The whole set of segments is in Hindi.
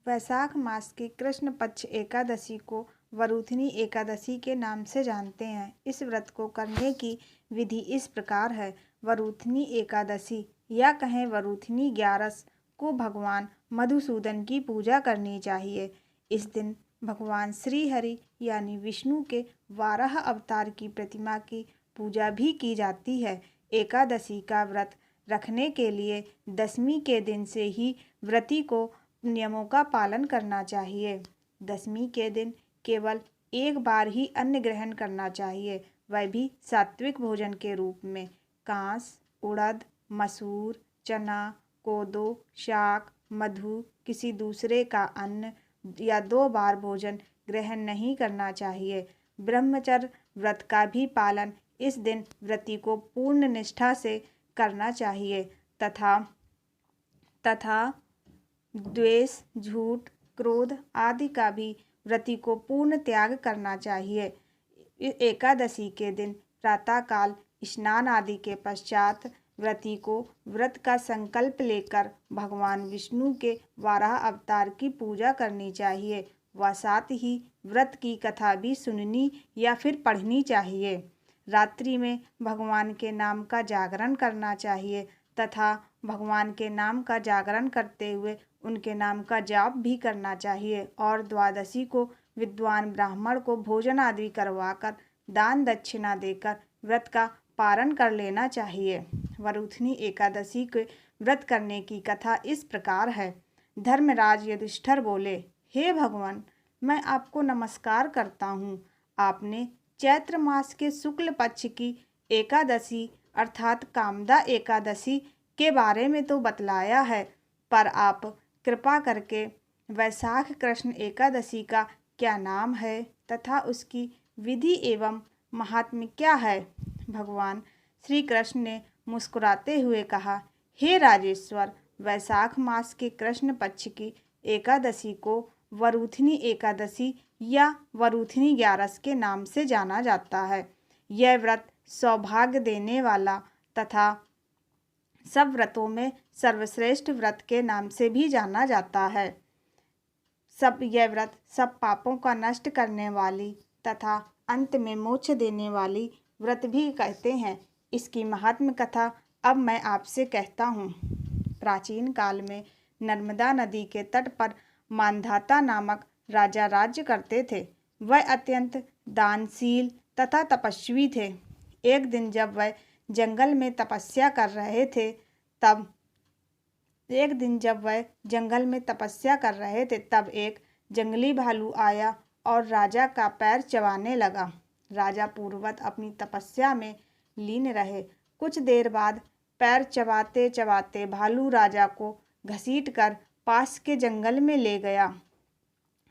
वैशाख मास की कृष्ण पक्ष एकादशी को वरूथिनी एकादशी के नाम से जानते हैं। इस व्रत को करने की विधि इस प्रकार है। वरूथिनी एकादशी या कहें वरूथिनी 11 को भगवान मधुसूदन की पूजा करनी चाहिए। इस दिन भगवान श्री हरि यानी विष्णु के 12 अवतार की प्रतिमा की पूजा भी की जाती है। एकादशी का व्रत रखने के लिए दशमी के दिन से ही व्रती को नियमों का पालन करना चाहिए। दशमी के दिन केवल एक बार ही अन्न ग्रहण करना चाहिए, वह भी सात्विक भोजन के रूप में। कांस, उड़द, मसूर, चना, कोदो, शाक, मधु, किसी दूसरे का अन्न या 2 बार भोजन ग्रहण नहीं करना चाहिए। ब्रह्मचर्य व्रत का भी पालन इस दिन व्रती को पूर्ण निष्ठा से करना चाहिए तथा द्वेष, झूठ, क्रोध आदि का भी व्रती को पूर्ण त्याग करना चाहिए। एकादशी के दिन प्रातःकाल स्नान आदि के पश्चात व्रती को व्रत का संकल्प लेकर भगवान विष्णु के 12 अवतार की पूजा करनी चाहिए व साथ ही व्रत की कथा भी सुननी या फिर पढ़नी चाहिए। रात्रि में भगवान के नाम का जागरण करना चाहिए तथा भगवान के नाम का जागरण करते हुए उनके नाम का जाप भी करना चाहिए और द्वादशी को विद्वान ब्राह्मण को भोजन आदि करवाकर दान दक्षिणा देकर व्रत का पारण कर लेना चाहिए। वरूथिनी एकादशी के व्रत करने की कथा इस प्रकार है। धर्मराज युधिष्ठिर बोले, हे भगवान, मैं आपको नमस्कार करता हूँ। आपने चैत्र मास के शुक्ल पक्ष की एकादशी अर्थात कामदा एकादशी के बारे में तो बतलाया है, पर आप कृपा करके वैशाख कृष्ण एकादशी का क्या नाम है तथा उसकी विधि एवं महात्म्य क्या है। भगवान श्री कृष्ण ने मुस्कुराते हुए कहा, हे राजेश्वर, वैशाख मास के कृष्ण पक्ष की एकादशी को वरूथिनी एकादशी या वरूथिनी 11 के नाम से जाना जाता है। यह व्रत सौभाग्य देने वाला तथा सब व्रतों में सर्वश्रेष्ठ व्रत के नाम से भी जाना जाता है। यह व्रत सब पापों का नष्ट करने वाली तथा अंत में मोक्ष देने वाली व्रत भी कहते हैं। इसकी महात्म्य कथा अब मैं आपसे कहता हूँ। प्राचीन काल में नर्मदा नदी के तट पर मांधाता नामक राजा राज्य करते थे। वह अत्यंत दानशील तथा तपस्वी थे। एक दिन जब वह जंगल में तपस्या कर रहे थे तब एक जंगली भालू आया और राजा का पैर चबाने लगा। राजा पूर्ववत अपनी तपस्या में लीन रहे। कुछ देर बाद पैर चबाते चबाते भालू राजा को घसीटकर पास के जंगल में ले गया।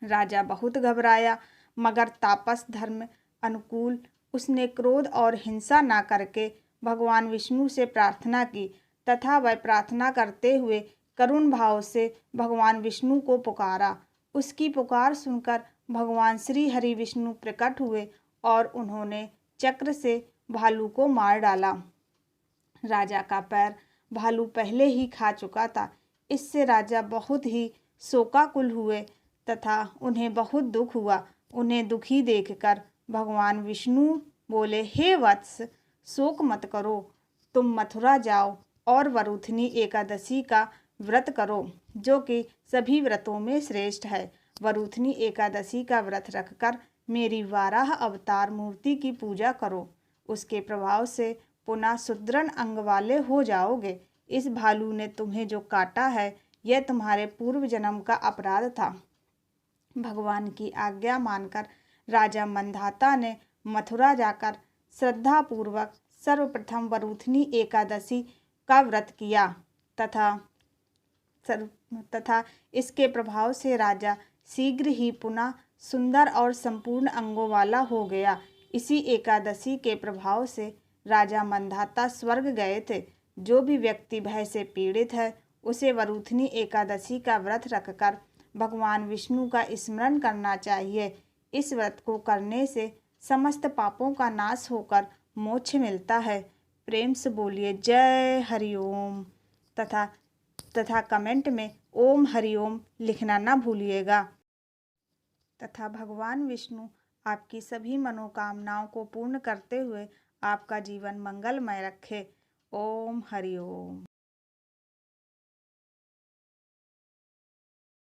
राजा बहुत घबराया, मगर तापस धर्म अनुकूल उसने क्रोध और हिंसा न करके भगवान विष्णु से प्रार्थना की तथा वह प्रार्थना करते हुए करुण भाव से भगवान विष्णु को पुकारा। उसकी पुकार सुनकर भगवान श्री हरि विष्णु प्रकट हुए और उन्होंने चक्र से भालू को मार डाला। राजा का पैर भालू पहले ही खा चुका था। इससे राजा बहुत ही शोकाकुल हुए तथा उन्हें बहुत दुख हुआ। उन्हें दुखी देखकर भगवान विष्णु बोले, हे वत्स, शोक मत करो। तुम मथुरा जाओ और वरूथिनी एकादशी का व्रत करो, जो कि सभी व्रतों में श्रेष्ठ है। वरूथिनी एकादशी का व्रत रखकर मेरी 12 अवतार मूर्ति की पूजा करो। उसके प्रभाव से पुनः सुदृढ़ अंग वाले हो जाओगे। इस भालू ने तुम्हें जो काटा है, यह तुम्हारे पूर्व जन्म का अपराध था। भगवान की आज्ञा मानकर राजा मंधाता ने मथुरा जाकर श्रद्धापूर्वक सर्वप्रथम वरूथिनी एकादशी का व्रत किया तथा इसके प्रभाव से राजा शीघ्र ही पुनः सुंदर और संपूर्ण अंगों वाला हो गया। इसी एकादशी के प्रभाव से राजा मंधाता स्वर्ग गए थे। जो भी व्यक्ति भय से पीड़ित है, उसे वरूथिनी एकादशी का व्रत रखकर भगवान विष्णु का स्मरण करना चाहिए। इस व्रत को करने से समस्त पापों का नाश होकर मोक्ष मिलता है। प्रेम से बोलिए जय हरिओम तथा कमेंट में ओम हरिओम लिखना ना भूलिएगा। तथा भगवान विष्णु आपकी सभी मनोकामनाओं को पूर्ण करते हुए आपका जीवन मंगलमय रखे। ओम हरिओम।